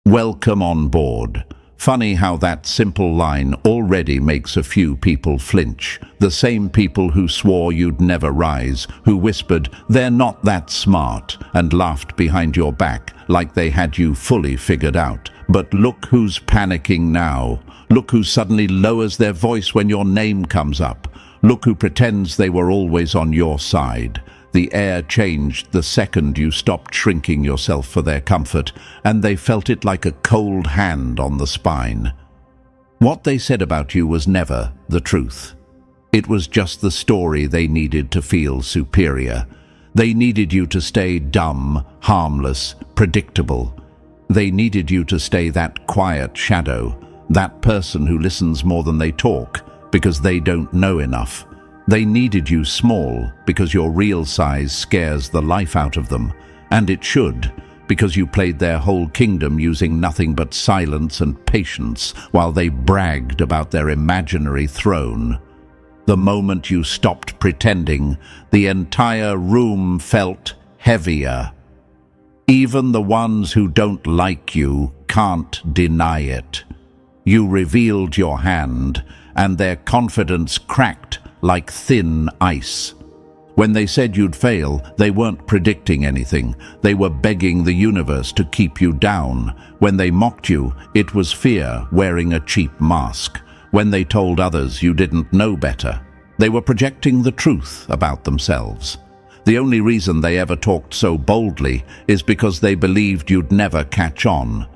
Welcome on board. Funny how that simple line already makes a few people flinch. The same people who swore you'd never rise, who whispered, "They're not that smart," and laughed behind your back like they had you fully figured out. But look who's panicking now. Look who suddenly lowers their voice when your name comes up. Look who pretends they were always on your side. The air changed the second you stopped shrinking yourself for their comfort, and they felt it like a cold hand on the spine. What they said about you was never the truth. It was just the story they needed to feel superior. They needed you to stay dumb, harmless, predictable. They needed you to stay that quiet shadow, that person who listens more than they talk, because they don't know enough. They needed you small because your real size scares the life out of them, and it should, because you played their whole kingdom using nothing but silence and patience while they bragged about their imaginary throne. The moment you stopped pretending, the entire room felt heavier. Even the ones who don't like you can't deny it. You revealed your hand, and their confidence cracked like thin ice. When they said you'd fail, they weren't predicting anything. They were begging the universe to keep you down. When they mocked you, it was fear wearing a cheap mask. When they told others you didn't know better, they were projecting the truth about themselves. The only reason they ever talked so boldly is because they believed you'd never catch on.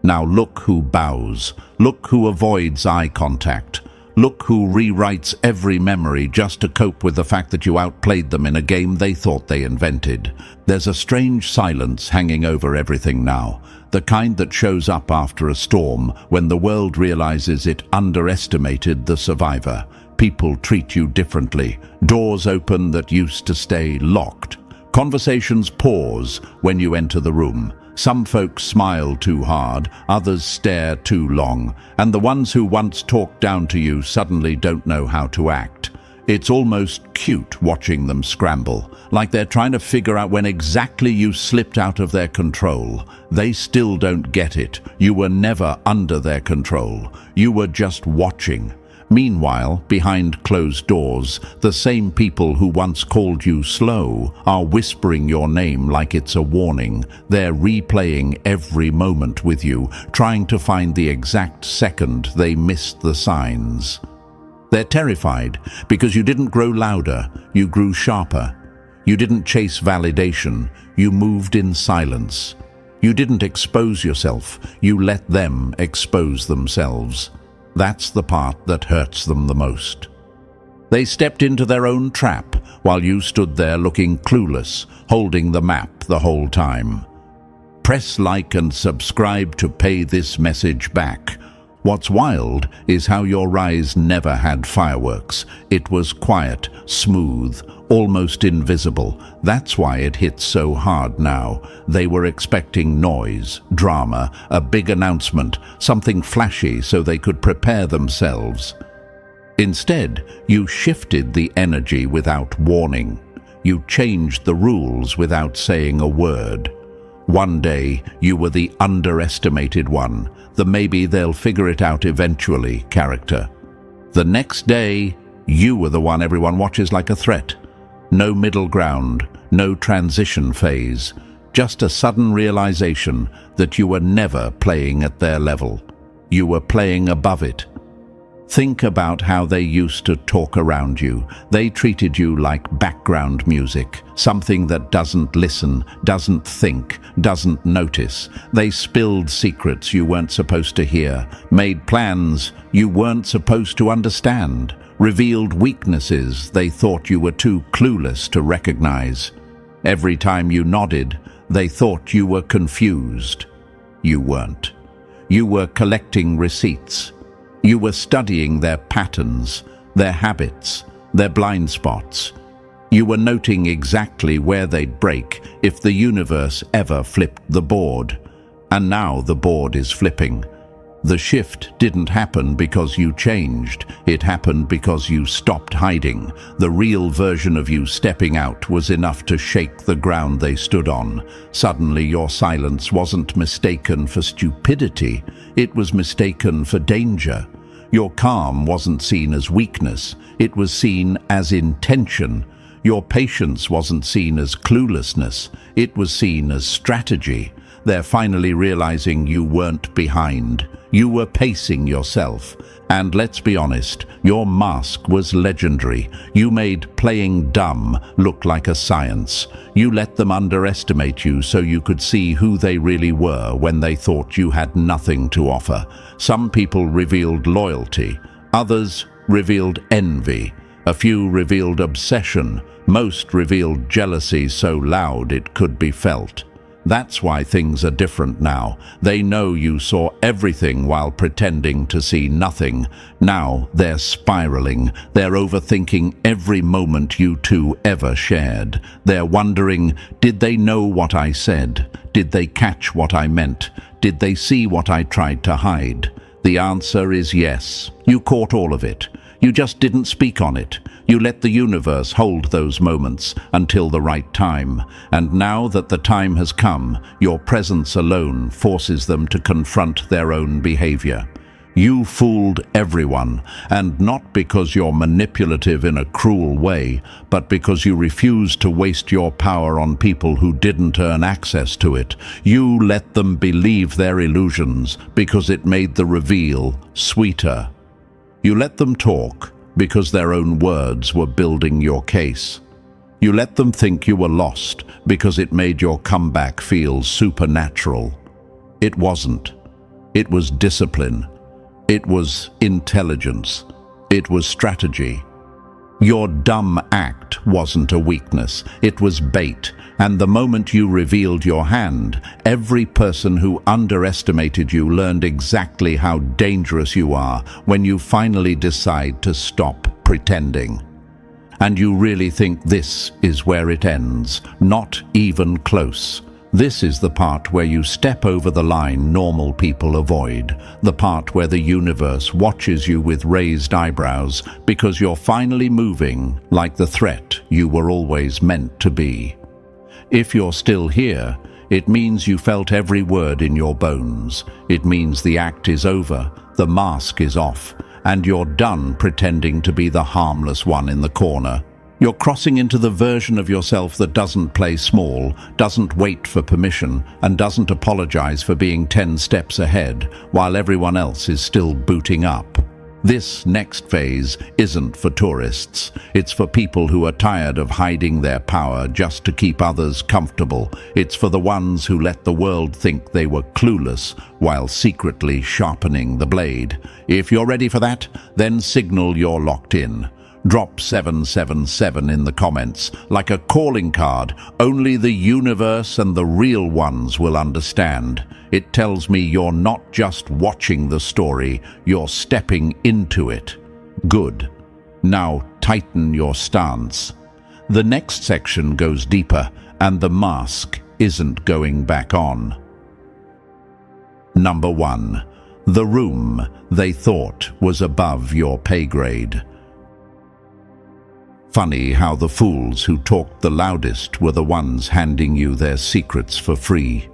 Now look who bows. Look who avoids eye contact. Look who rewrites every memory just to cope with the fact that you outplayed them in a game they thought they invented. There's a strange silence hanging over everything now, the kind that shows up after a storm when the world realizes it underestimated the survivor. People treat you differently. Doors open that used to stay locked. Conversations pause when you enter the room. Some folks smile too hard, others stare too long, and the ones who once talked down to you suddenly don't know how to act. It's almost cute watching them scramble, like they're trying to figure out when exactly you slipped out of their control. They still don't get it. You were never under their control. You were just watching. Meanwhile, behind closed doors, the same people who once called you slow are whispering your name like it's a warning. They're replaying every moment with you, trying to find the exact second they missed the signs. They're terrified because you didn't grow louder, you grew sharper. You didn't chase validation, you moved in silence. You didn't expose yourself, you let them expose themselves. That's the part that hurts them the most. They stepped into their own trap while you stood there looking clueless, holding the map the whole time. Press like and subscribe to pay this message back. What's wild is how your rise never had fireworks. It was quiet, smooth, almost invisible. That's why it hits so hard now. They were expecting noise, drama, a big announcement, something flashy so they could prepare themselves. Instead, you shifted the energy without warning. You changed the rules without saying a word. One day, you were the underestimated one, the maybe they'll figure it out eventually character. The next day, you were the one everyone watches like a threat. No middle ground, no transition phase, just a sudden realization that you were never playing at their level. You were playing above it. Think about how they used to talk around you. They treated you like background music, something that doesn't listen, doesn't think, doesn't notice. They spilled secrets you weren't supposed to hear, made plans you weren't supposed to understand, revealed weaknesses they thought you were too clueless to recognize. Every time you nodded, they thought you were confused. You weren't. You were collecting receipts. You were studying their patterns, their habits, their blind spots. You were noting exactly where they'd break if the universe ever flipped the board. And now the board is flipping. The shift didn't happen because you changed. It happened because you stopped hiding. The real version of you stepping out was enough to shake the ground they stood on. Suddenly, your silence wasn't mistaken for stupidity. It was mistaken for danger. Your calm wasn't seen as weakness. It was seen as intention. Your patience wasn't seen as cluelessness. It was seen as strategy. They're finally realizing you weren't behind. You were pacing yourself. And let's be honest, your mask was legendary. You made playing dumb look like a science. You let them underestimate you so you could see who they really were when they thought you had nothing to offer. Some people revealed loyalty. Others revealed envy. A few revealed obsession. Most revealed jealousy so loud it could be felt. That's why things are different now. They know you saw everything while pretending to see nothing. Now they're spiraling. They're overthinking every moment you two ever shared. They're wondering, did they know what I said? Did they catch what I meant? Did they see what I tried to hide? The answer is yes. You caught all of it. You just didn't speak on it. You let the universe hold those moments until the right time. And now that the time has come, your presence alone forces them to confront their own behavior. You fooled everyone, and not because you're manipulative in a cruel way, but because you refused to waste your power on people who didn't earn access to it. You let them believe their illusions because it made the reveal sweeter. You let them talk because their own words were building your case. You let them think you were lost because it made your comeback feel supernatural. It wasn't. It was discipline. It was intelligence. It was strategy. Your dumb act wasn't a weakness. It was bait. And the moment you revealed your hand, every person who underestimated you learned exactly how dangerous you are when you finally decide to stop pretending. And you really think this is where it ends? Not even close. This is the part where you step over the line normal people avoid, the part where the universe watches you with raised eyebrows because you're finally moving like the threat you were always meant to be. If you're still here, it means you felt every word in your bones. It means the act is over, the mask is off, and you're done pretending to be the harmless one in the corner. You're crossing into the version of yourself that doesn't play small, doesn't wait for permission, and doesn't apologize for being 10 steps ahead while everyone else is still booting up. This next phase isn't for tourists. It's for people who are tired of hiding their power just to keep others comfortable. It's for the ones who let the world think they were clueless while secretly sharpening the blade. If you're ready for that, then signal you're locked in. Drop 777 in the comments, like a calling card. Only the universe and the real ones will understand. It tells me you're not just watching the story, you're stepping into it. Good. Now tighten your stance. The next section goes deeper, and the mask isn't going back on. Number 1. The room they thought was above your pay grade. Funny how the fools who talked the loudest were the ones handing you their secrets for free.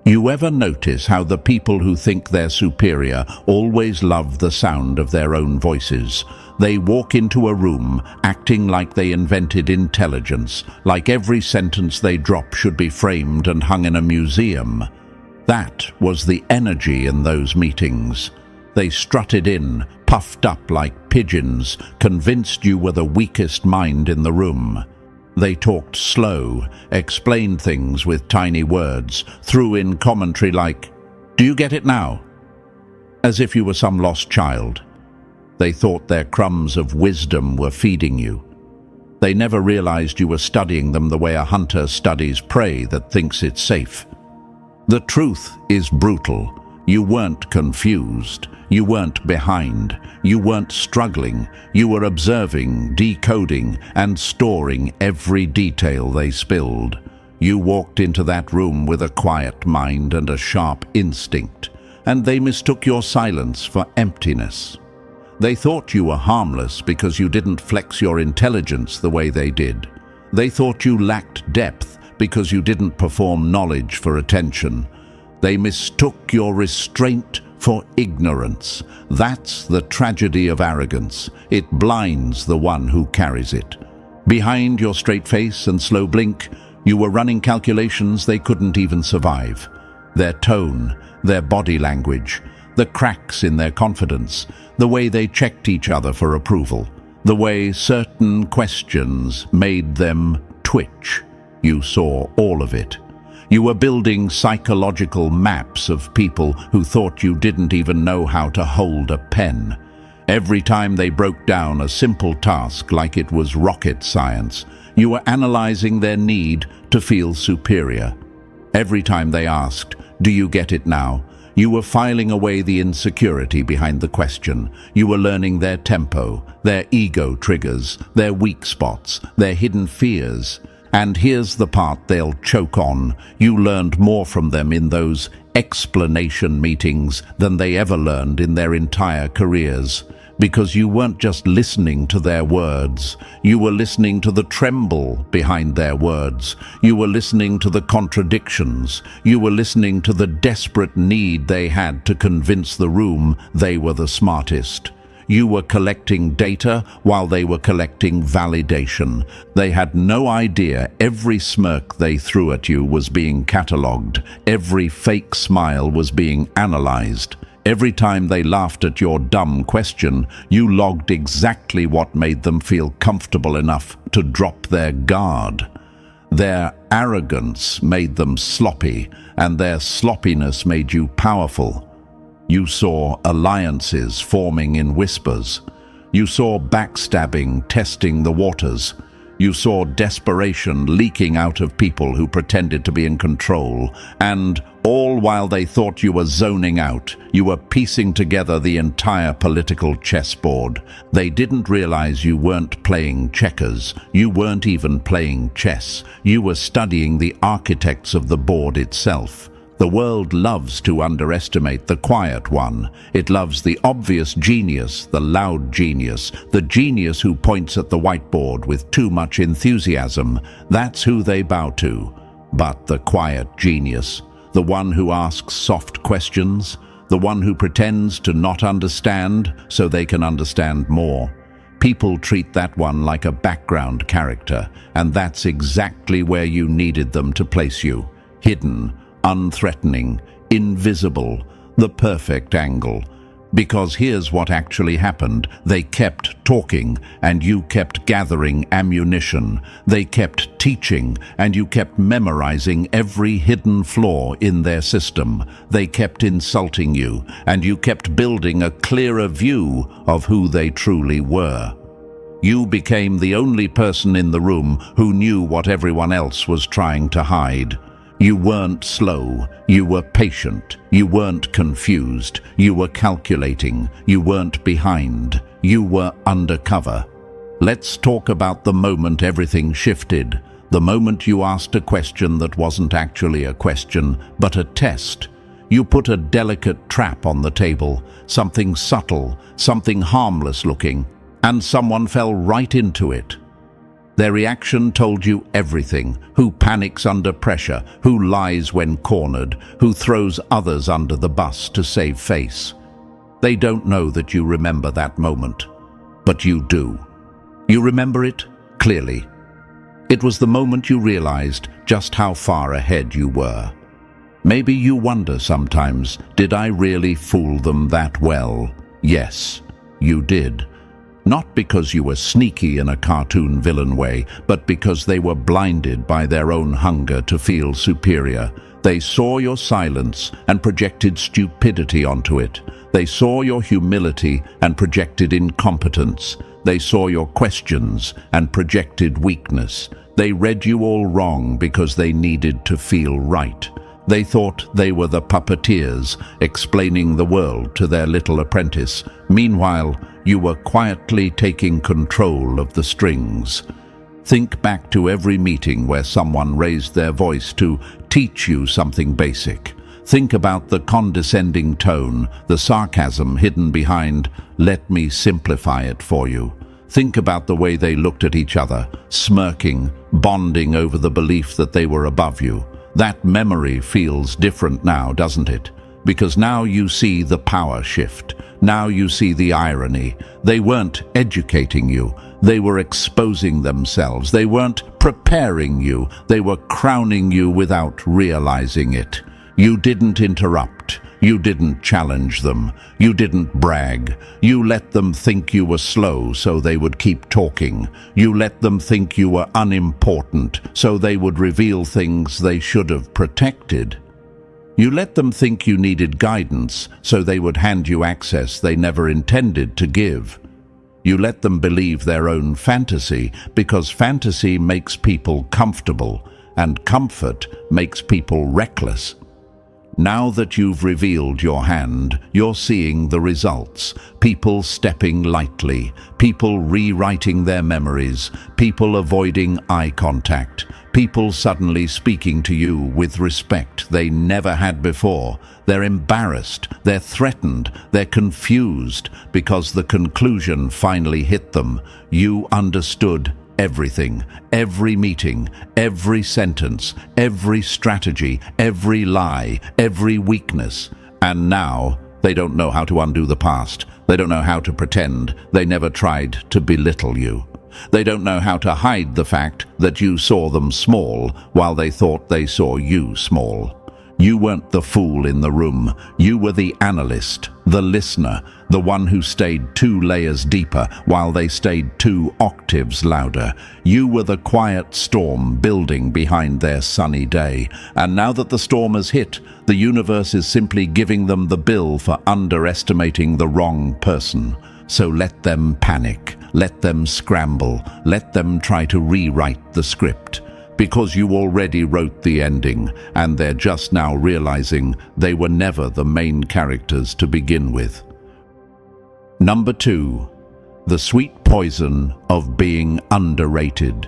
You ever notice how the people who think they're superior always love the sound of their own voices? They walk into a room acting like they invented intelligence, like every sentence they drop should be framed and hung in a museum. That was the energy in those meetings. They strutted in, puffed up like pigeons, convinced you were the weakest mind in the room. They talked slow, explained things with tiny words, threw in commentary like, "Do you get it now?" As if you were some lost child. They thought their crumbs of wisdom were feeding you. They never realized you were studying them the way a hunter studies prey that thinks it's safe. The truth is brutal. You weren't confused. You weren't behind. You weren't struggling. You were observing, decoding, and storing every detail they spilled. You walked into that room with a quiet mind and a sharp instinct. and they mistook your silence for emptiness. They thought you were harmless because you didn't flex your intelligence the way they did. They thought you lacked depth because you didn't perform knowledge for attention. They mistook your restraint for ignorance. That's the tragedy of arrogance. It blinds the one who carries it. Behind your straight face and slow blink, you were running calculations they couldn't even survive. Their tone, their body language, the cracks in their confidence, the way they checked each other for approval, the way certain questions made them twitch. You saw all of it. You were building psychological maps of people who thought you didn't even know how to hold a pen. Every time they broke down a simple task like it was rocket science, you were analyzing their need to feel superior. Every time they asked, "Do you get it now?" you were filing away the insecurity behind the question. You were learning their tempo, their ego triggers, their weak spots, their hidden fears. And here's the part they'll choke on. You learned more from them in those explanation meetings than they ever learned in their entire careers. Because you weren't just listening to their words, you were listening to the tremble behind their words. You were listening to the contradictions. You were listening to the desperate need they had to convince the room they were the smartest. You were collecting data while they were collecting validation. They had no idea every smirk they threw at you was being catalogued. Every fake smile was being analyzed. Every time they laughed at your dumb question, you logged exactly what made them feel comfortable enough to drop their guard. Their arrogance made them sloppy, and their sloppiness made you powerful. You saw alliances forming in whispers. You saw backstabbing testing the waters. You saw desperation leaking out of people who pretended to be in control, and all while they thought you were zoning out, you were piecing together the entire political chessboard. They didn't realize you weren't playing checkers. You weren't even playing chess. You were studying the architects of the board itself. The world loves to underestimate the quiet one. It loves the obvious genius, the loud genius, the genius who points at the whiteboard with too much enthusiasm. That's who they bow to. But the quiet genius, the one who asks soft questions, the one who pretends to not understand so they can understand more. People treat that one like a background character, and that's exactly where you needed them to place you. Hidden, unthreatening, invisible, the perfect angle. Because here's what actually happened. They kept talking, and you kept gathering ammunition. They kept teaching, and you kept memorizing every hidden flaw in their system. They kept insulting you, and you kept building a clearer view of who they truly were. You became the only person in the room who knew what everyone else was trying to hide. You weren't slow, you were patient, you weren't confused, you were calculating, you weren't behind, you were undercover. Let's talk about the moment everything shifted, the moment you asked a question that wasn't actually a question, but a test. You put a delicate trap on the table, something subtle, something harmless looking, and someone fell right into it. Their reaction told you everything: who panics under pressure, who lies when cornered, who throws others under the bus to save face. They don't know that you remember that moment, but you do. You remember it clearly. It was the moment you realized just how far ahead you were. Maybe you wonder sometimes, did I really fool them that well? Yes, you did. Not because you were sneaky in a cartoon villain way, but because they were blinded by their own hunger to feel superior. They saw your silence and projected stupidity onto it. They saw your humility and projected incompetence. They saw your questions and projected weakness. They read you all wrong because they needed to feel right. They thought they were the puppeteers explaining the world to their little apprentice. Meanwhile, you were quietly taking control of the strings. Think back to every meeting where someone raised their voice to teach you something basic. Think about the condescending tone, the sarcasm hidden behind, "Let me simplify it for you." Think about the way they looked at each other, smirking, bonding over the belief that they were above you. That memory feels different now, doesn't it? Because now you see the power shift. Now you see the irony. They weren't educating you. They were exposing themselves. They weren't preparing you. They were crowning you without realizing it. You didn't interrupt. You didn't challenge them. You didn't brag. You let them think you were slow so they would keep talking. You let them think you were unimportant so they would reveal things they should have protected. You let them think you needed guidance so they would hand you access they never intended to give. You let them believe their own fantasy because fantasy makes people comfortable and comfort makes people reckless. Now that you've revealed your hand, you're seeing the results. People stepping lightly, people rewriting their memories, people avoiding eye contact, people suddenly speaking to you with respect they never had before. They're embarrassed, they're threatened, they're confused because the conclusion finally hit them. You understood everything, every meeting, every sentence, every strategy, every lie, every weakness. And now they don't know how to undo the past. They don't know how to pretend. They never tried to belittle you. They don't know how to hide the fact that you saw them small while they thought they saw you small. You weren't the fool in the room. You were the analyst, the listener, the one who stayed 2 layers deeper while they stayed 2 octaves louder. You were the quiet storm building behind their sunny day. And now that the storm has hit, the universe is simply giving them the bill for underestimating the wrong person. So let them panic, let them scramble, let them try to rewrite the script. Because you already wrote the ending, and they're just now realizing they were never the main characters to begin with. Number 2, the sweet poison of being underrated.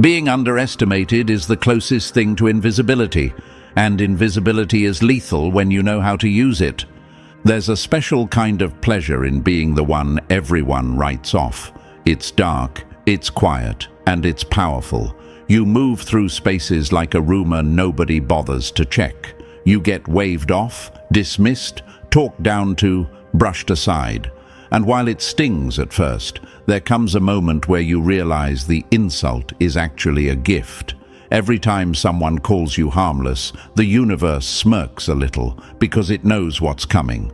Being underestimated is the closest thing to invisibility, and invisibility is lethal when you know how to use it. There's a special kind of pleasure in being the one everyone writes off. It's dark, it's quiet, and it's powerful. You move through spaces like a rumor nobody bothers to check. You get waved off, dismissed, talked down to, brushed aside. And while it stings at first, there comes a moment where you realize the insult is actually a gift. Every time someone calls you harmless, the universe smirks a little because it knows what's coming.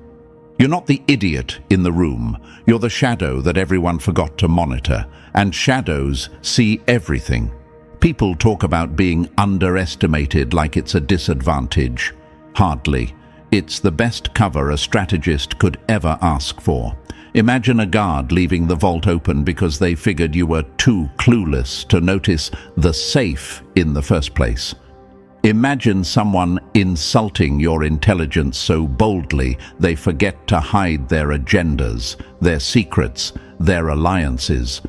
You're not the idiot in the room. You're the shadow that everyone forgot to monitor, and shadows see everything. People talk about being underestimated like it's a disadvantage. Hardly. It's the best cover a strategist could ever ask for. Imagine a guard leaving the vault open because they figured you were too clueless to notice the safe in the first place. Imagine someone insulting your intelligence so boldly they forget to hide their agendas, their secrets, their alliances.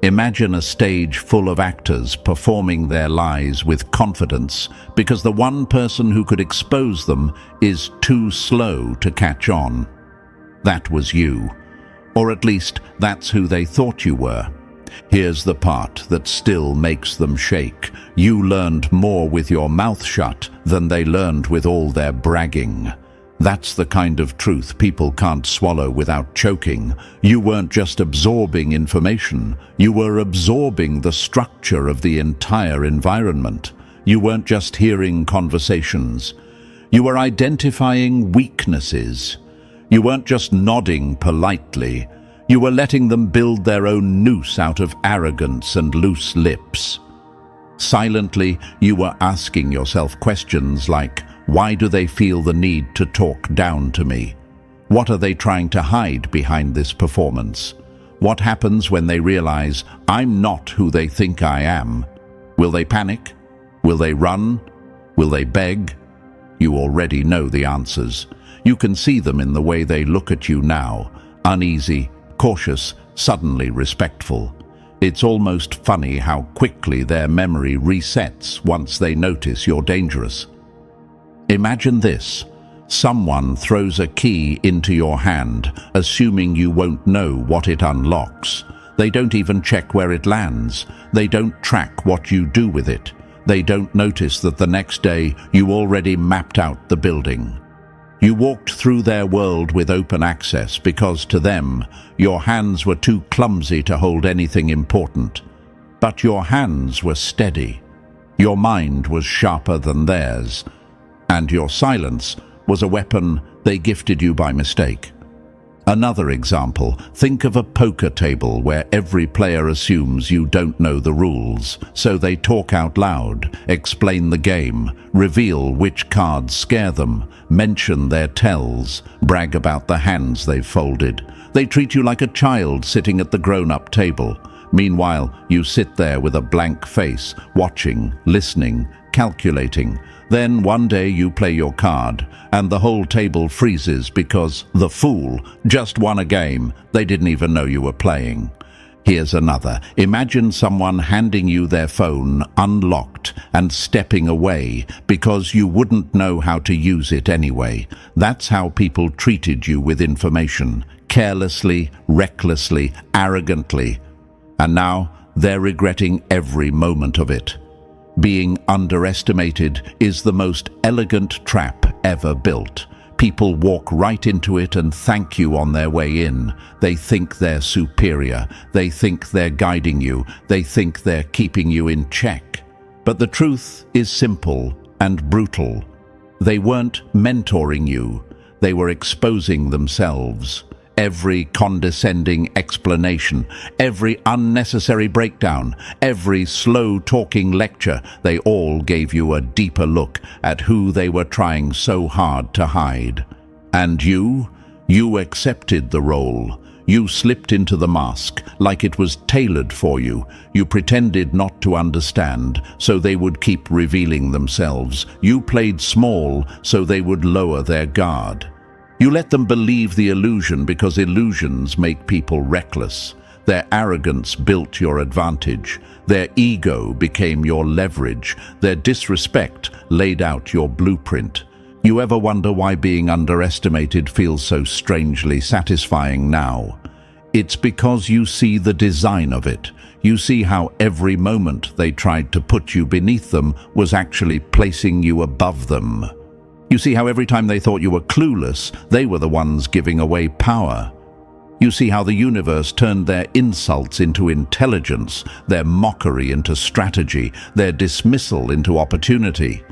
Imagine a stage full of actors performing their lies with confidence because the one person who could expose them is too slow to catch on. That was you. Or at least that's who they thought you were. Here's the part that still makes them shake. You learned more with your mouth shut than they learned with all their bragging. That's the kind of truth people can't swallow without choking. You weren't just absorbing information. You were absorbing the structure of the entire environment. You weren't just hearing conversations. You were identifying weaknesses. You weren't just nodding politely. You were letting them build their own noose out of arrogance and loose lips. Silently, you were asking yourself questions like, why do they feel the need to talk down to me? What are they trying to hide behind this performance? What happens when they realize I'm not who they think I am? Will they panic? Will they run? Will they beg? You already know the answers. You can see them in the way they look at you now, uneasy, cautious, suddenly respectful. It's almost funny how quickly their memory resets once they notice you're dangerous. Imagine this. Someone throws a key into your hand, assuming you won't know what it unlocks. They don't even check where it lands. They don't track what you do with it. They don't notice that the next day you already mapped out the building. You walked through their world with open access because to them, your hands were too clumsy to hold anything important. But your hands were steady. Your mind was sharper than theirs. And your silence was a weapon they gifted you by mistake. Another example, think of a poker table where every player assumes you don't know the rules, so they talk out loud, explain the game, reveal which cards scare them, mention their tells, brag about the hands they've folded. They treat you like a child sitting at the grown-up table. Meanwhile, you sit there with a blank face, watching, listening, calculating. Then one day you play your card, and the whole table freezes because the fool just won a game they didn't even know you were playing. Here's another. Imagine someone handing you their phone unlocked and stepping away because you wouldn't know how to use it anyway. That's how people treated you with information. Carelessly, recklessly, arrogantly. And now they're regretting every moment of it. Being underestimated is the most elegant trap ever built. People walk right into it and thank you on their way in. They think they're superior. They think they're guiding you. They think they're keeping you in check. But the truth is simple and brutal. They weren't mentoring you. They were exposing themselves. Every condescending explanation, every unnecessary breakdown, every slow-talking lecture, they all gave you a deeper look at who they were trying so hard to hide. And you accepted the role. You slipped into the mask like it was tailored for you. You pretended not to understand, so they would keep revealing themselves. You played small, so they would lower their guard. You let them believe the illusion because illusions make people reckless. Their arrogance built your advantage. Their ego became your leverage. Their disrespect laid out your blueprint. You ever wonder why being underestimated feels so strangely satisfying now? It's because you see the design of it. You see how every moment they tried to put you beneath them was actually placing you above them. You see how every time they thought you were clueless, they were the ones giving away power. You see how the universe turned their insults into intelligence, their mockery into strategy, their dismissal into opportunity.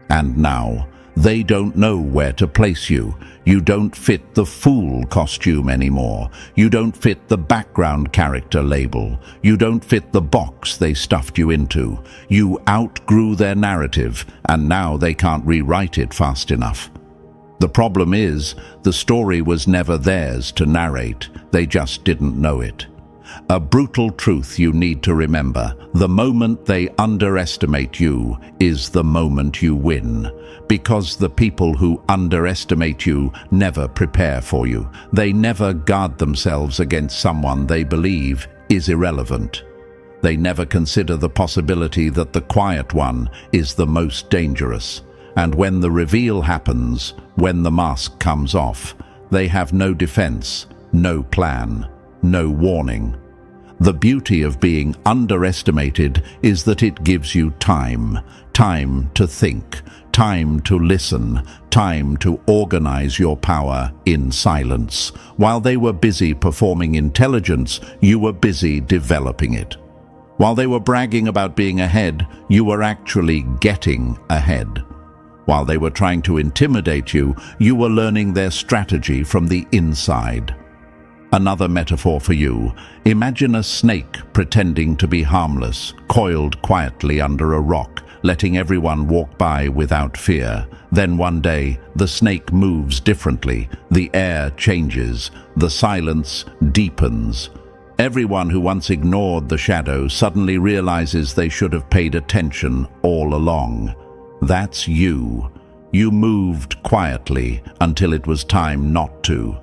And now, they don't know where to place you. You don't fit the fool costume anymore. You don't fit the background character label. You don't fit the box they stuffed you into. You outgrew their narrative, and now they can't rewrite it fast enough. The problem is, the story was never theirs to narrate. They just didn't know it. A brutal truth you need to remember: the moment they underestimate you is the moment you win. Because the people who underestimate you never prepare for you. They never guard themselves against someone they believe is irrelevant. They never consider the possibility that the quiet one is the most dangerous. And when the reveal happens, when the mask comes off, they have no defense, no plan, no warning. The beauty of being underestimated is that it gives you time to think, time to listen, time to organize your power in silence. While they were busy performing intelligence, you were busy developing it. While they were bragging about being ahead, you were actually getting ahead. While they were trying to intimidate you, you were learning their strategy from the inside. Another metaphor for you: imagine a snake pretending to be harmless, coiled quietly under a rock, letting everyone walk by without fear. Then one day, the snake moves differently, the air changes, the silence deepens. Everyone who once ignored the shadow suddenly realizes they should have paid attention all along. That's you. You moved quietly until it was time not to.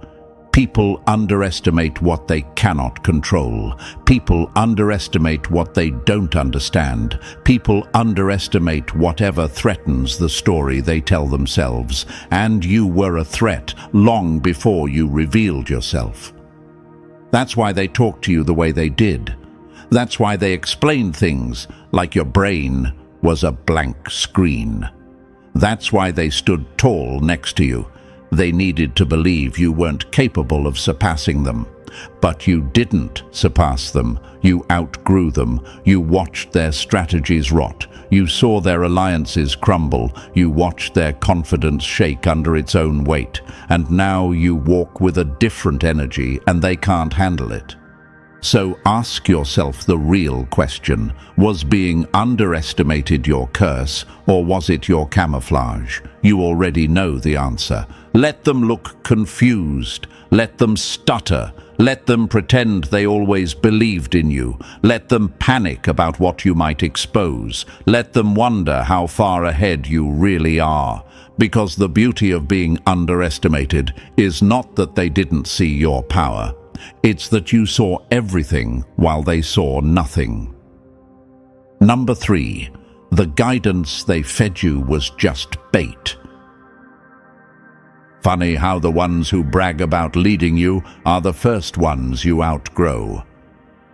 People underestimate what they cannot control. People underestimate what they don't understand. People underestimate whatever threatens the story they tell themselves. And you were a threat long before you revealed yourself. That's why they talked to you the way they did. That's why they explained things like your brain was a blank screen. That's why they stood tall next to you. They needed to believe you weren't capable of surpassing them. But you didn't surpass them. You outgrew them. You watched their strategies rot. You saw their alliances crumble. You watched their confidence shake under its own weight. And now you walk with a different energy, and they can't handle it. So ask yourself the real question. Was being underestimated your curse, or was it your camouflage? You already know the answer. Let them look confused. Let them stutter. Let them pretend they always believed in you. Let them panic about what you might expose. Let them wonder how far ahead you really are. Because the beauty of being underestimated is not that they didn't see your power. It's that you saw everything while they saw nothing. Number 3, the guidance they fed you was just bait. Funny how the ones who brag about leading you are the first ones you outgrow.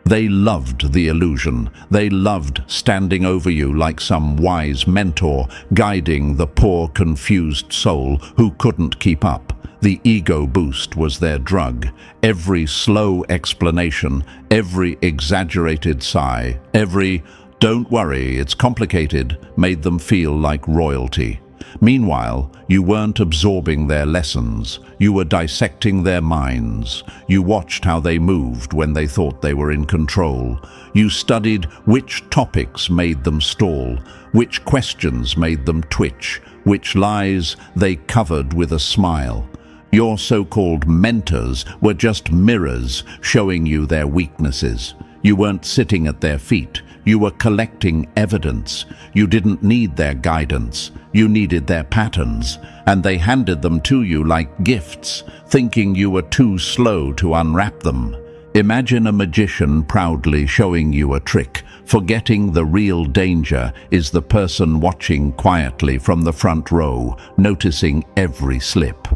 They loved the illusion. They loved standing over you like some wise mentor, guiding the poor, confused soul who couldn't keep up. The ego boost was their drug. Every slow explanation, every exaggerated sigh, every "don't worry, it's complicated," made them feel like royalty. Meanwhile, you weren't absorbing their lessons. You were dissecting their minds. You watched how they moved when they thought they were in control. You studied which topics made them stall, which questions made them twitch, which lies they covered with a smile. Your so-called mentors were just mirrors showing you their weaknesses. You weren't sitting at their feet. You were collecting evidence. You didn't need their guidance. You needed their patterns, and they handed them to you like gifts, thinking you were too slow to unwrap them. Imagine a magician proudly showing you a trick, forgetting the real danger is the person watching quietly from the front row, noticing every slip.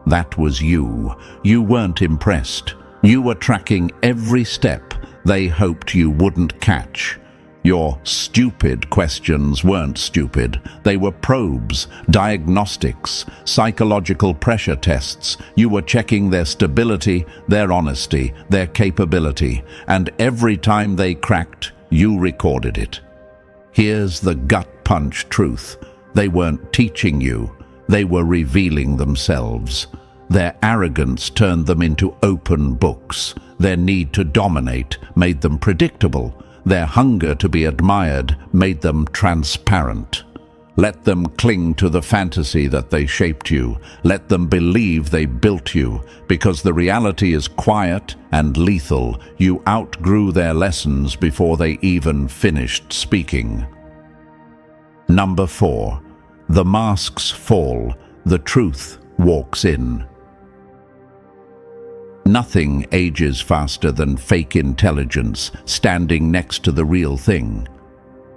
That was you. You weren't impressed. You were tracking every step they hoped you wouldn't catch. Your stupid questions weren't stupid. They were probes, diagnostics, psychological pressure tests. You were checking their stability, their honesty, their capability, and every time they cracked, you recorded it. Here's the gut-punch truth. They weren't teaching you. They were revealing themselves. Their arrogance turned them into open books. Their need to dominate made them predictable. Their hunger to be admired made them transparent. Let them cling to the fantasy that they shaped you. Let them believe they built you, because the reality is quiet and lethal. You outgrew their lessons before they even finished speaking. Number 4. The masks fall. The truth walks in. Nothing ages faster than fake intelligence standing next to the real thing.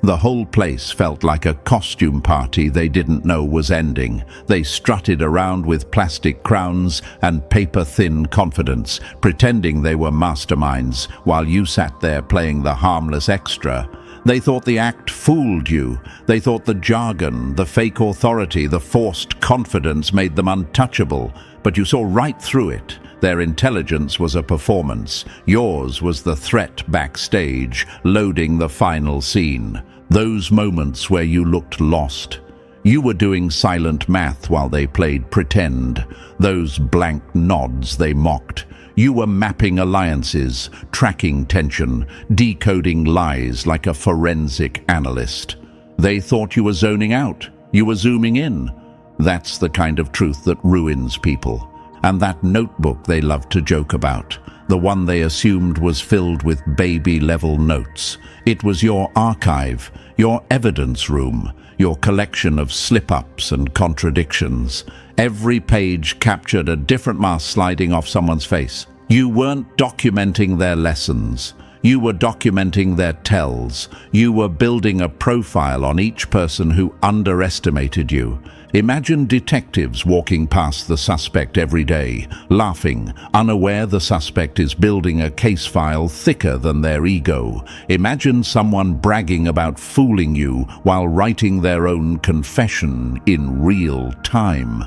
The whole place felt like a costume party they didn't know was ending. They strutted around with plastic crowns and paper-thin confidence, pretending they were masterminds, while you sat there playing the harmless extra. They thought the act fooled you. They thought the jargon, the fake authority, the forced confidence made them untouchable. But you saw right through it. Their intelligence was a performance. Yours was the threat backstage, loading the final scene. Those moments where you looked lost. You were doing silent math while they played pretend. Those blank nods they mocked. You were mapping alliances, tracking tension, decoding lies like a forensic analyst. They thought you were zoning out. You were zooming in. That's the kind of truth that ruins people. And that notebook they loved to joke about, the one they assumed was filled with baby-level notes. It was your archive, your evidence room. your collection of slip-ups and contradictions. Every page captured a different mask sliding off someone's face. You weren't documenting their lessons. You were documenting their tells. You were building a profile on each person who underestimated you. Imagine detectives walking past the suspect every day, laughing, unaware the suspect is building a case file thicker than their ego. Imagine someone bragging about fooling you while writing their own confession in real time.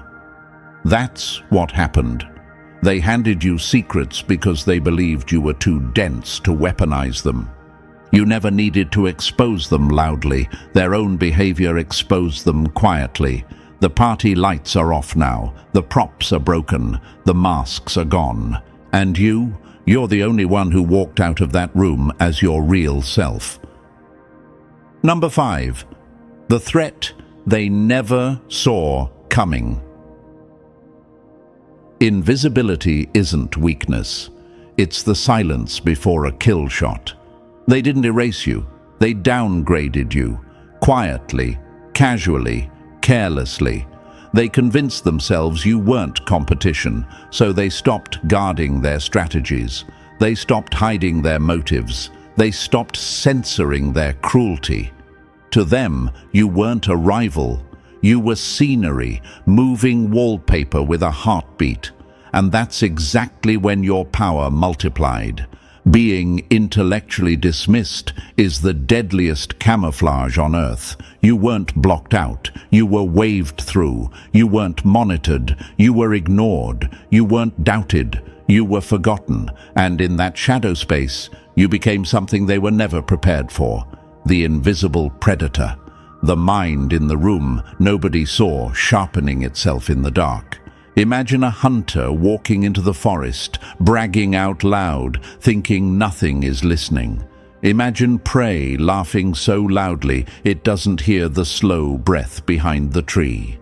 That's what happened. They handed you secrets because they believed you were too dense to weaponize them. You never needed to expose them loudly. Their own behavior exposed them quietly. The party lights are off now. The props are broken. The masks are gone. And you're the only one who walked out of that room as your real self. Number 5. The threat they never saw coming. Invisibility isn't weakness. It's the silence before a kill shot. They didn't erase you. They downgraded you. Quietly, casually, carelessly. They convinced themselves you weren't competition, so they stopped guarding their strategies. They stopped hiding their motives. They stopped censoring their cruelty. To them, you weren't a rival. You were scenery, moving wallpaper with a heartbeat. And that's exactly when your power multiplied. Being intellectually dismissed is the deadliest camouflage on Earth. You weren't blocked out. You were waved through. You weren't monitored. You were ignored. You weren't doubted. You were forgotten. And in that shadow space, you became something they were never prepared for. The invisible predator. The mind in the room nobody saw sharpening itself in the dark. Imagine a hunter walking into the forest, bragging out loud, thinking nothing is listening. Imagine prey laughing so loudly it doesn't hear the slow breath behind the tree.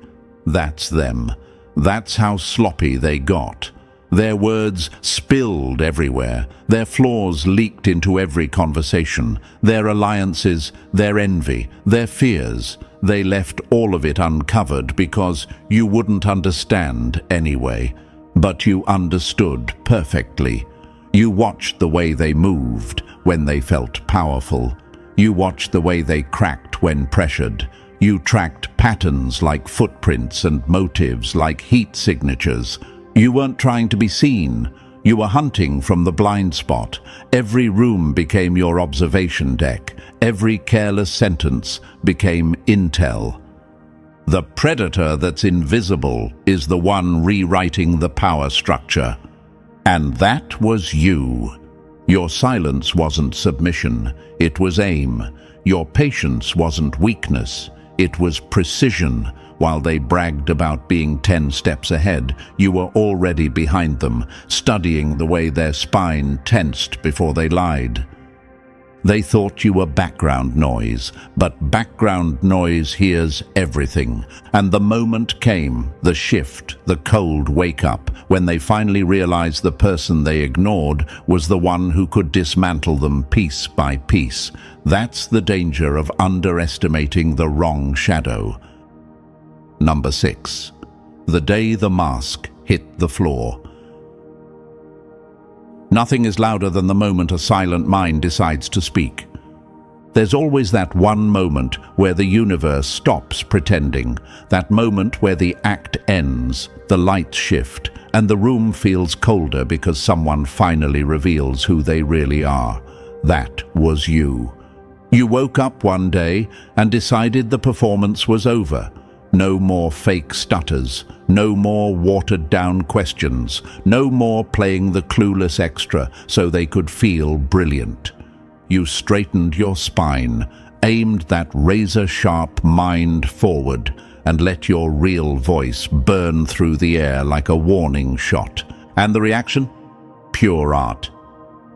That's them. That's how sloppy they got. Their words spilled everywhere. Their flaws leaked into every conversation. Their alliances, their envy, their fears. They left all of it uncovered because you wouldn't understand anyway. But you understood perfectly. You watched the way they moved when they felt powerful. You watched the way they cracked when pressured. You tracked patterns like footprints and motives like heat signatures. You weren't trying to be seen. You were hunting from the blind spot. Every room became your observation deck. Every careless sentence became intel. The predator that's invisible is the one rewriting the power structure. And that was you. Your silence wasn't submission. It was aim. Your patience wasn't weakness. It was precision. While they bragged about being 10 steps ahead, you were already behind them, studying the way their spine tensed before they lied. They thought you were background noise, but background noise hears everything. And the moment came, the shift, the cold wake-up, when they finally realized the person they ignored was the one who could dismantle them piece by piece. That's the danger of underestimating the wrong shadow. Number 6. The day the mask hit the floor. Nothing is louder than the moment a silent mind decides to speak. There's always that one moment where the universe stops pretending, that moment where the act ends, the lights shift, and the room feels colder because someone finally reveals who they really are. That was you. You woke up one day and decided the performance was over. No more fake stutters, no more watered-down questions, no more playing the clueless extra so they could feel brilliant. You straightened your spine, aimed that razor-sharp mind forward, and let your real voice burn through the air like a warning shot. And the reaction? Pure art.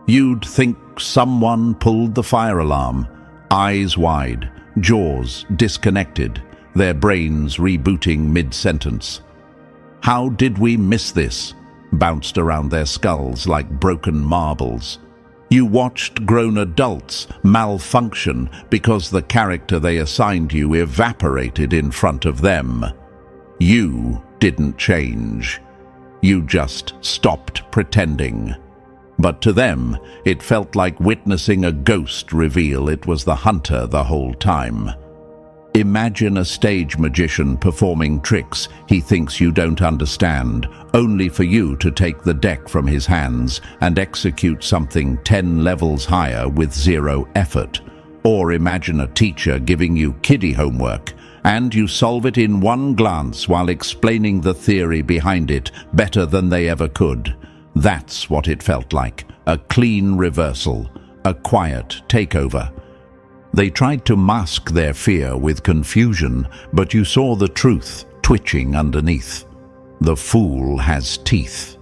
You'd think someone pulled the fire alarm, eyes wide, jaws disconnected, their brains rebooting mid-sentence. How did we miss this? Bounced around their skulls like broken marbles. You watched grown adults malfunction because the character they assigned you evaporated in front of them. You didn't change. You just stopped pretending. But to them, it felt like witnessing a ghost reveal it was the hunter the whole time. Imagine a stage magician performing tricks he thinks you don't understand, only for you to take the deck from his hands and execute something 10 levels higher with zero effort. Or imagine a teacher giving you kiddie homework, and you solve it in one glance while explaining the theory behind it better than they ever could. That's what it felt like, a clean reversal, a quiet takeover. They tried to mask their fear with confusion, but you saw the truth twitching underneath. The fool has teeth.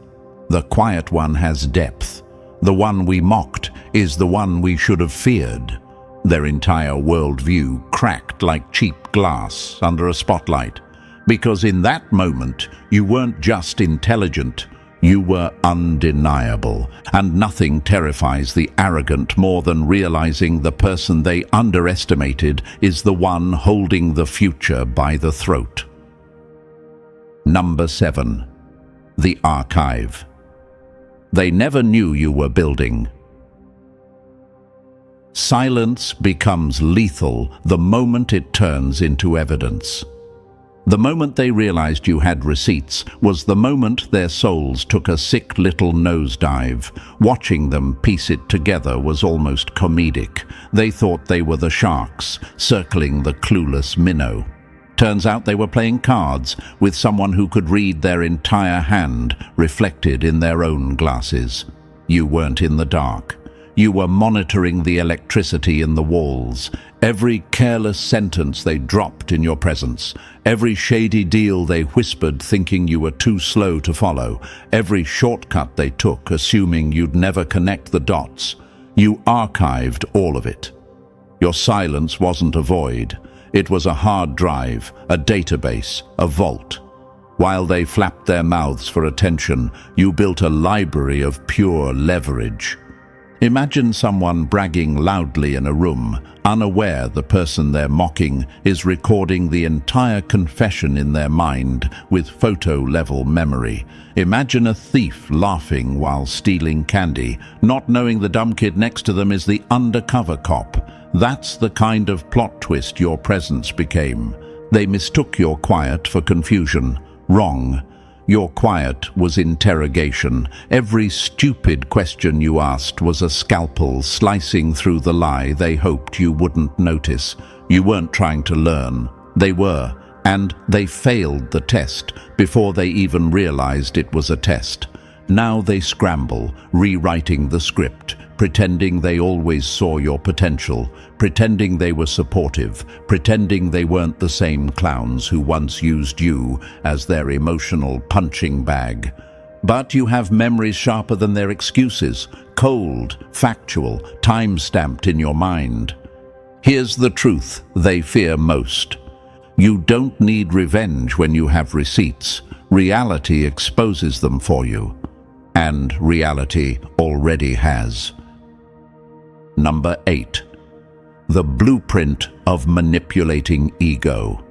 The quiet one has depth. The one we mocked is the one we should have feared. Their entire worldview cracked like cheap glass under a spotlight. Because in that moment, you weren't just intelligent, you were undeniable, and nothing terrifies the arrogant more than realizing the person they underestimated is the one holding the future by the throat. Number 7. The archive. They never knew you were building. Silence becomes lethal the moment it turns into evidence. The moment they realized you had receipts was the moment their souls took a sick little nosedive. Watching them piece it together was almost comedic. They thought they were the sharks, circling the clueless minnow. Turns out they were playing cards with someone who could read their entire hand reflected in their own glasses. You weren't in the dark. You were monitoring the electricity in the walls, every careless sentence they dropped in your presence, every shady deal they whispered thinking you were too slow to follow, every shortcut they took assuming you'd never connect the dots. You archived all of it. Your silence wasn't a void. It was a hard drive, a database, a vault. While they flapped their mouths for attention, you built a library of pure leverage. Imagine someone bragging loudly in a room, unaware the person they're mocking is recording the entire confession in their mind with photo-level memory. Imagine a thief laughing while stealing candy, not knowing the dumb kid next to them is the undercover cop. That's the kind of plot twist your presence became. They mistook your quiet for confusion. Wrong. Your quiet was interrogation. Every stupid question you asked was a scalpel slicing through the lie they hoped you wouldn't notice. You weren't trying to learn. They were, and they failed the test before they even realized it was a test. Now they scramble, rewriting the script, pretending they always saw your potential, pretending they were supportive, pretending they weren't the same clowns who once used you as their emotional punching bag. But you have memories sharper than their excuses, cold, factual, time-stamped in your mind. Here's the truth they fear most. You don't need revenge when you have receipts. Reality exposes them for you. And reality already has. Number 8. The blueprint of manipulating ego.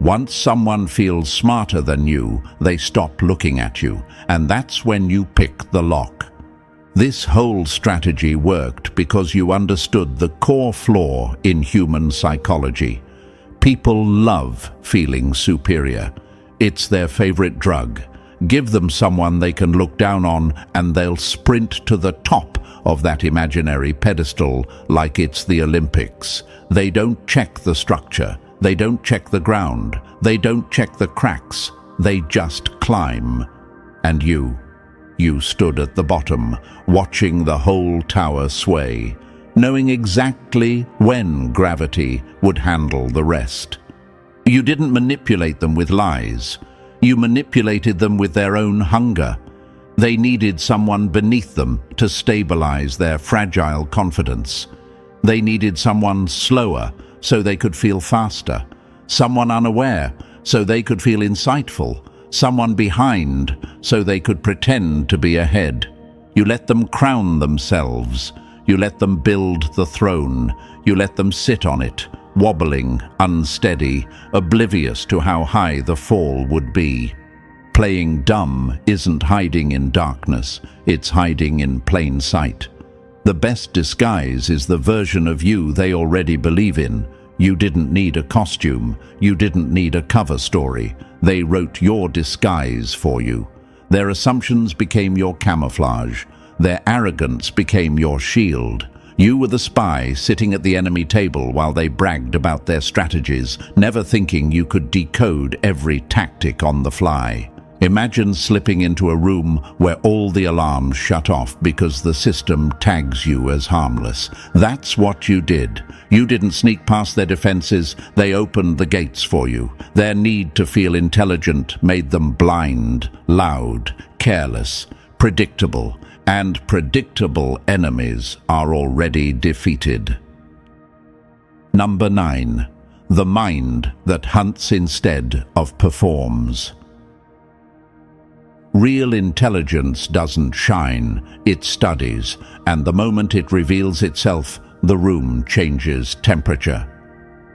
Once someone feels smarter than you, they stop looking at you, and that's when you pick the lock. This whole strategy worked because you understood the core flaw in human psychology. People love feeling superior. It's their favorite drug. Give them someone they can look down on and they'll sprint to the top of that imaginary pedestal like it's the Olympics. They don't check the structure. They don't check the ground. They don't check the cracks. They just climb. And you stood at the bottom, watching the whole tower sway, knowing exactly when gravity would handle the rest. You didn't manipulate them with lies. You manipulated them with their own hunger. They needed someone beneath them to stabilize their fragile confidence. They needed someone slower so they could feel faster, someone unaware so they could feel insightful, someone behind so they could pretend to be ahead. You let them crown themselves. You let them build the throne. You let them sit on it, wobbling, unsteady, oblivious to how high the fall would be. Playing dumb isn't hiding in darkness, it's hiding in plain sight. The best disguise is the version of you they already believe in. You didn't need a costume. You didn't need a cover story. They wrote your disguise for you. Their assumptions became your camouflage. Their arrogance became your shield. You were the spy sitting at the enemy table while they bragged about their strategies, never thinking you could decode every tactic on the fly. Imagine slipping into a room where all the alarms shut off because the system tags you as harmless. That's what you did. You didn't sneak past their defenses, they opened the gates for you. Their need to feel intelligent made them blind, loud, careless, predictable, and predictable enemies are already defeated. Number 9. The mind that hunts instead of performs. Real intelligence doesn't shine, it studies, and the moment it reveals itself, the room changes temperature.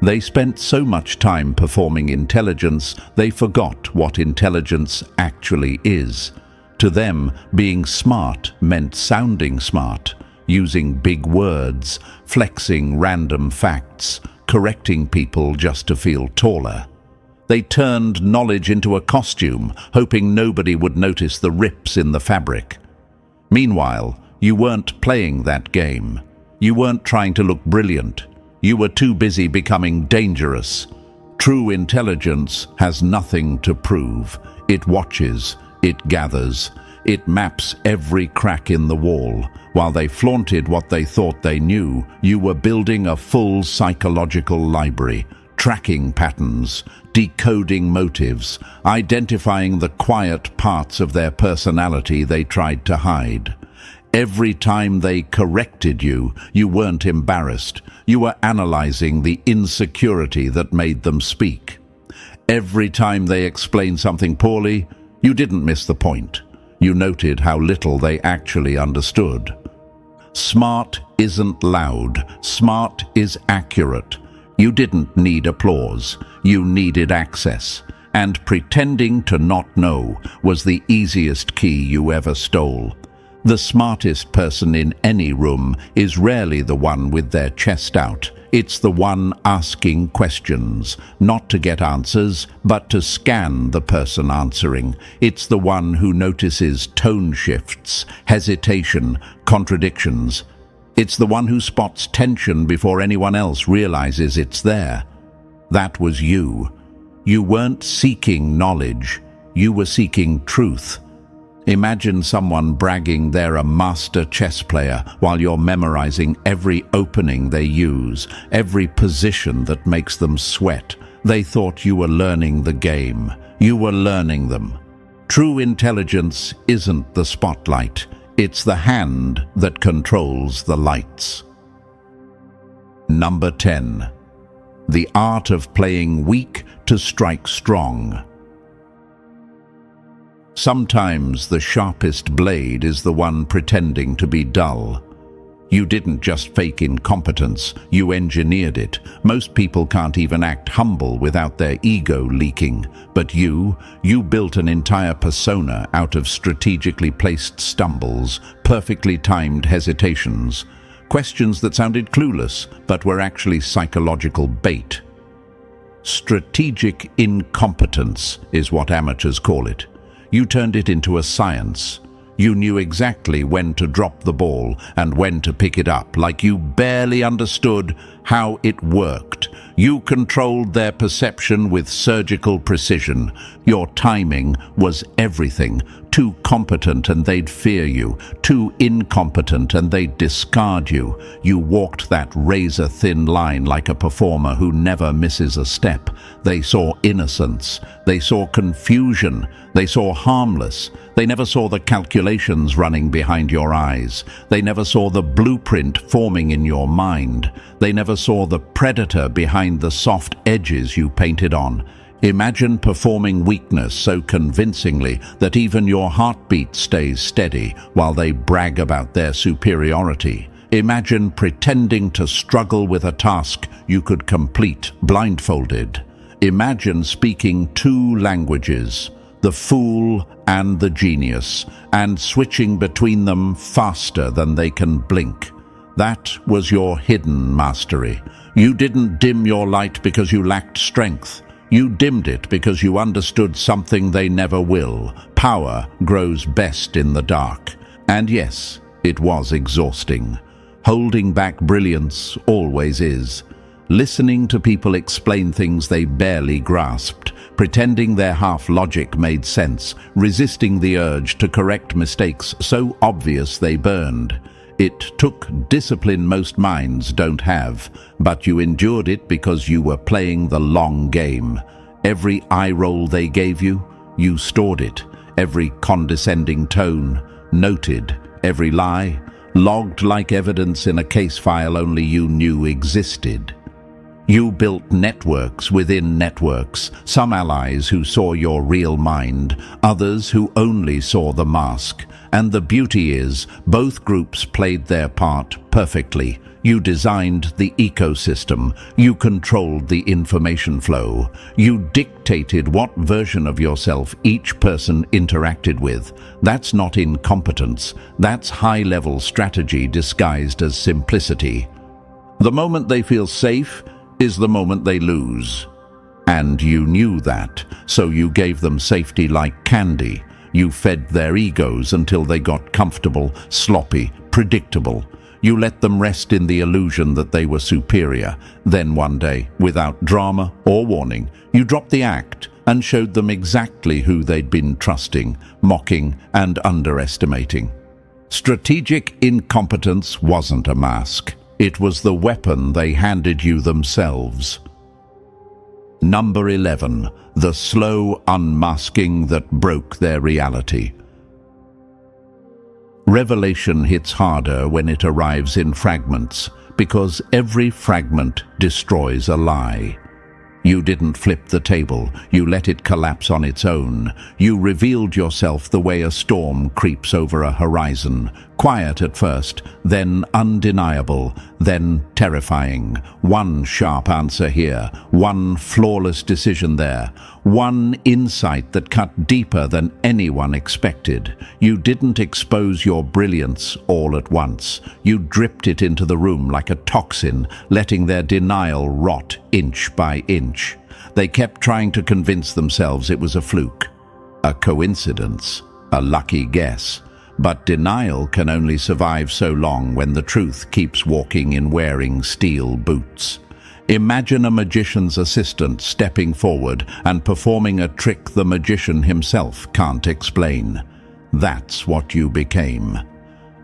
They spent so much time performing intelligence, they forgot what intelligence actually is. To them, being smart meant sounding smart, using big words, flexing random facts, correcting people just to feel taller. They turned knowledge into a costume, hoping nobody would notice the rips in the fabric. Meanwhile, you weren't playing that game. You weren't trying to look brilliant. You were too busy becoming dangerous. True intelligence has nothing to prove. It watches, it gathers, it maps every crack in the wall. While they flaunted what they thought they knew, you were building a full psychological library, tracking patterns, decoding motives, identifying the quiet parts of their personality they tried to hide. Every time they corrected you, you weren't embarrassed. You were analyzing the insecurity that made them speak. Every time they explained something poorly, you didn't miss the point. You noted how little they actually understood. Smart isn't loud. Smart is accurate. You didn't need applause. You needed access. And pretending to not know was the easiest key you ever stole. The smartest person in any room is rarely the one with their chest out. It's the one asking questions, not to get answers, but to scan the person answering. It's the one who notices tone shifts, hesitation, contradictions. It's the one who spots tension before anyone else realizes it's there. That was you. You weren't seeking knowledge. You were seeking truth. Imagine someone bragging they're a master chess player while you're memorizing every opening they use, every position that makes them sweat. They thought you were learning the game. You were learning them. True intelligence isn't the spotlight. It's the hand that controls the lights. Number 10. The art of playing weak to strike strong. Sometimes the sharpest blade is the one pretending to be dull. You didn't just fake incompetence, you engineered it. Most people can't even act humble without their ego leaking. But you built an entire persona out of strategically placed stumbles, perfectly timed hesitations, questions that sounded clueless but were actually psychological bait. Strategic incompetence is what amateurs call it. You turned it into a science. You knew exactly when to drop the ball and when to pick it up, like you barely understood how it worked. You controlled their perception with surgical precision. Your timing was everything. Too competent and they'd fear you. Too incompetent and they'd discard you. You walked that razor-thin line like a performer who never misses a step. They saw innocence. They saw confusion. They saw harmless. They never saw the calculations running behind your eyes. They never saw the blueprint forming in your mind. They never saw the predator behind the soft edges you painted on. Imagine performing weakness so convincingly that even your heartbeat stays steady while they brag about their superiority. Imagine pretending to struggle with a task you could complete blindfolded. Imagine speaking two languages, the fool and the genius, and switching between them faster than they can blink. That was your hidden mastery. You didn't dim your light because you lacked strength. You dimmed it because you understood something they never will. Power grows best in the dark. And yes, it was exhausting. Holding back brilliance always is. Listening to people explain things they barely grasped, pretending their half-logic made sense, resisting the urge to correct mistakes so obvious they burned. It took discipline most minds don't have, but you endured it because you were playing the long game. Every eye roll they gave you, you stored it. Every condescending tone, noted. Every lie, logged like evidence in a case file only you knew existed. You built networks within networks, some allies who saw your real mind, others who only saw the mask. And the beauty is, both groups played their part perfectly. You designed the ecosystem. You controlled the information flow. You dictated what version of yourself each person interacted with. That's not incompetence. That's high-level strategy disguised as simplicity. The moment they feel safe is the moment they lose. And you knew that, so you gave them safety like candy. You fed their egos until they got comfortable, sloppy, predictable. You let them rest in the illusion that they were superior. Then one day, without drama or warning, you dropped the act and showed them exactly who they'd been trusting, mocking, and underestimating. Strategic incompetence wasn't a mask. It was the weapon they handed you themselves. Number 11. The slow unmasking that broke their reality. Revelation hits harder when it arrives in fragments, because every fragment destroys a lie. You didn't flip the table, you let it collapse on its own. You revealed yourself the way a storm creeps over a horizon, quiet at first, then undeniable, then terrifying. One sharp answer here, one flawless decision there, one insight that cut deeper than anyone expected. You didn't expose your brilliance all at once. You dripped it into the room like a toxin, letting their denial rot inch by inch. They kept trying to convince themselves it was a fluke, a coincidence, a lucky guess. But denial can only survive so long when the truth keeps walking in wearing steel boots. Imagine a magician's assistant stepping forward and performing a trick the magician himself can't explain. That's what you became.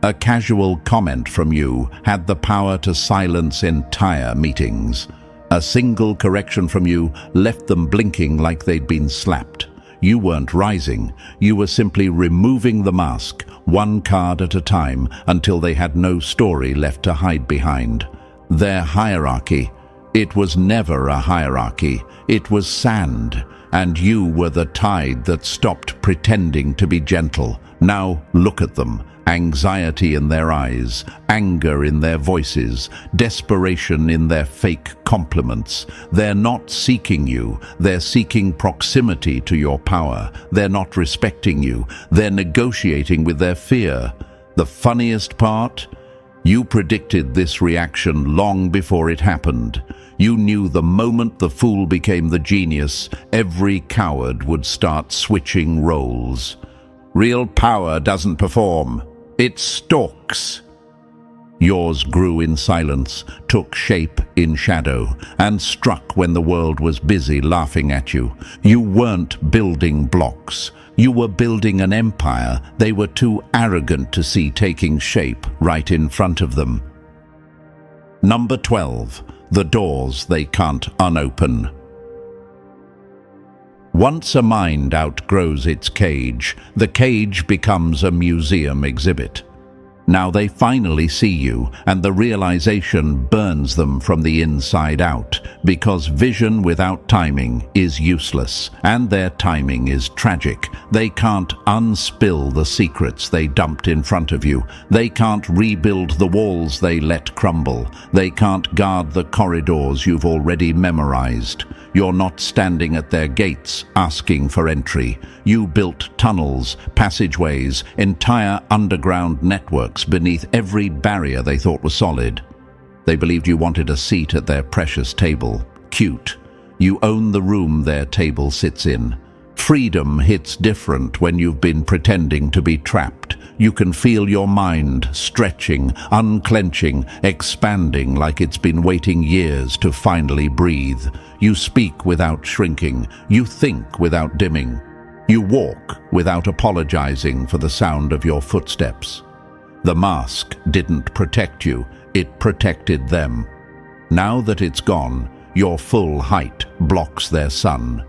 A casual comment from you had the power to silence entire meetings. A single correction from you left them blinking like they'd been slapped. You weren't rising, you were simply removing the mask, one card at a time, until they had no story left to hide behind. Their hierarchy. It was never a hierarchy, it was sand, and you were the tide that stopped pretending to be gentle. Now look at them. Anxiety in their eyes, anger in their voices, desperation in their fake compliments. They're not seeking you, they're seeking proximity to your power. They're not respecting you, they're negotiating with their fear. The funniest part? You predicted this reaction long before it happened. You knew the moment the fool became the genius, every coward would start switching roles. Real power doesn't perform. It stalks. Yours grew in silence, took shape in shadow, and struck when the world was busy laughing at you. You weren't building blocks. You were building an empire they were too arrogant to see taking shape right in front of them. Number 12. The doors they can't unopen. Once a mind outgrows its cage, the cage becomes a museum exhibit. Now they finally see you, and the realization burns them from the inside out, because vision without timing is useless, and their timing is tragic. They can't unspill the secrets they dumped in front of you. They can't rebuild the walls they let crumble. They can't guard the corridors you've already memorized. You're not standing at their gates asking for entry. You built tunnels, passageways, entire underground networks beneath every barrier they thought was solid. They believed you wanted a seat at their precious table. Cute. You own the room their table sits in. Freedom hits different when you've been pretending to be trapped. You can feel your mind stretching, unclenching, expanding like it's been waiting years to finally breathe. You speak without shrinking. You think without dimming. You walk without apologizing for the sound of your footsteps. The mask didn't protect you, it protected them. Now that it's gone, your full height blocks their sun.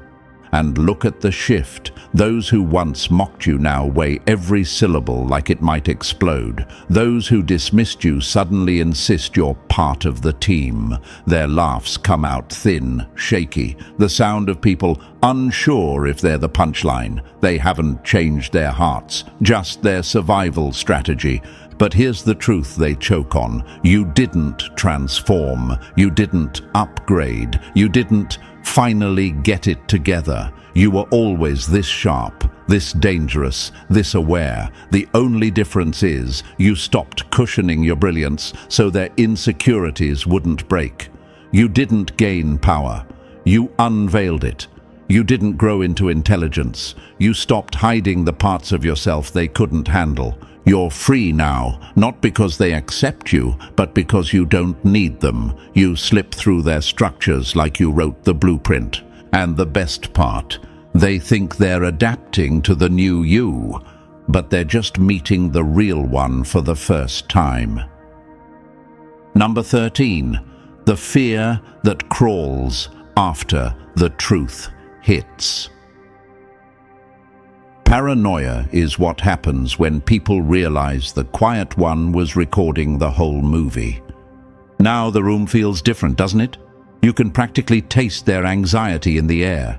And look at the shift. Those who once mocked you now weigh every syllable like it might explode. Those who dismissed you suddenly insist you're part of the team. Their laughs come out thin, shaky, the sound of people unsure if they're the punchline. They haven't changed their hearts, just their survival strategy. But here's the truth they choke on. You didn't transform. You didn't upgrade. You didn't finally get it together. You were always this sharp, this dangerous, this aware. The only difference is you stopped cushioning your brilliance so their insecurities wouldn't break. You didn't gain power. You unveiled it. You didn't grow into intelligence. You stopped hiding the parts of yourself they couldn't handle. You're free now, not because they accept you, but because you don't need them. You slip through their structures like you wrote the blueprint. And the best part, they think they're adapting to the new you, but they're just meeting the real one for the first time. Number 13, the fear that crawls after the truth hits. Paranoia is what happens when people realize the quiet one was recording the whole movie. Now the room feels different, doesn't it? You can practically taste their anxiety in the air.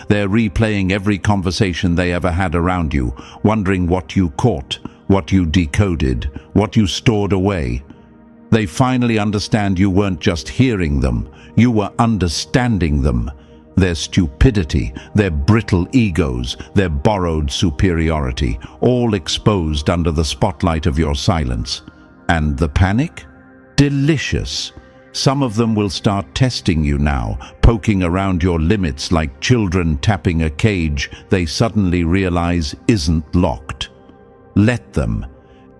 They're replaying every conversation they ever had around you, wondering what you caught, what you decoded, what you stored away. They finally understand you weren't just hearing them, you were understanding them. Their stupidity, their brittle egos, their borrowed superiority, all exposed under the spotlight of your silence. And the panic? Delicious. Some of them will start testing you now, poking around your limits like children tapping a cage they suddenly realize isn't locked. Let them.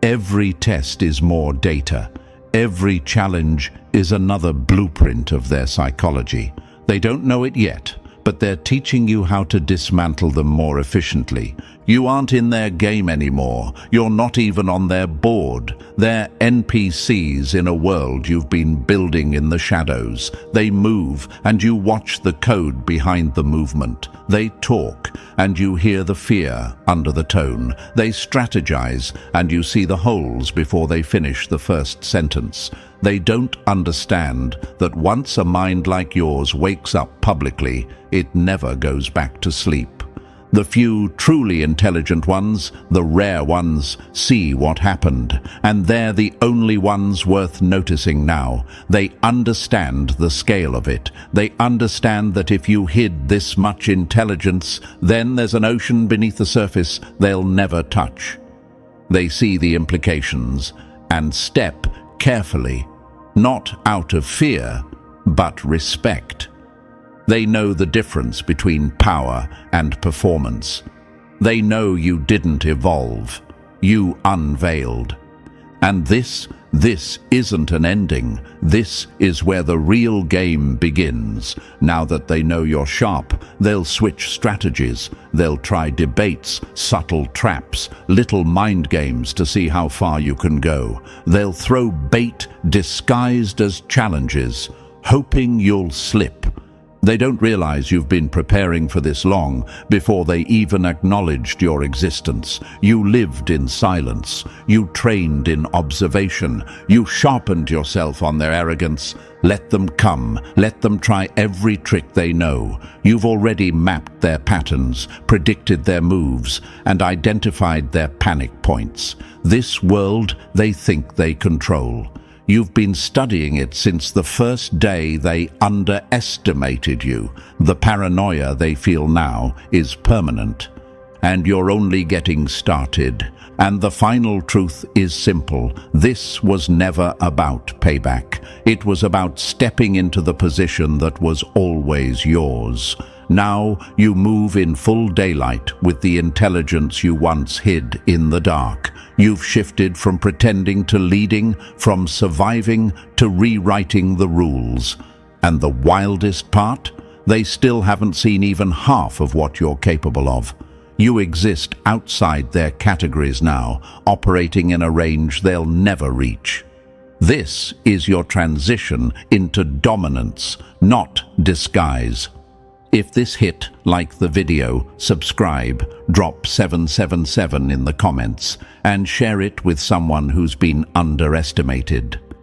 Every test is more data. Every challenge is another blueprint of their psychology. They don't know it yet, but they're teaching you how to dismantle them more efficiently. You aren't in their game anymore. You're not even on their board. They're NPCs in a world you've been building in the shadows. They move, and you watch the code behind the movement. They talk, and you hear the fear under the tone. They strategize, and you see the holes before they finish the first sentence. They don't understand that once a mind like yours wakes up publicly, it never goes back to sleep. The few truly intelligent ones, the rare ones, see what happened, and they're the only ones worth noticing now. They understand the scale of it. They understand that if you hid this much intelligence, then there's an ocean beneath the surface they'll never touch. They see the implications and step carefully, not out of fear, but respect. They know the difference between power and performance. They know you didn't evolve. You unveiled. And this isn't an ending. This is where the real game begins. Now that they know you're sharp, they'll switch strategies. They'll try debates, subtle traps, little mind games to see how far you can go. They'll throw bait disguised as challenges, hoping you'll slip. They don't realize you've been preparing for this long before they even acknowledged your existence. You lived in silence. You trained in observation. You sharpened yourself on their arrogance. Let them come. Let them try every trick they know. You've already mapped their patterns, predicted their moves, and identified their panic points. This world they think they control. You've been studying it since the first day they underestimated you. The paranoia they feel now is permanent. And you're only getting started. And the final truth is simple. This was never about payback. It was about stepping into the position that was always yours. Now you move in full daylight with the intelligence you once hid in the dark. You've shifted from pretending to leading, from surviving to rewriting the rules. And the wildest part? They still haven't seen even half of what you're capable of. You exist outside their categories now, operating in a range they'll never reach. This is your transition into dominance, not disguise. If this hit, like the video, subscribe, drop 777 in the comments, and share it with someone who's been underestimated.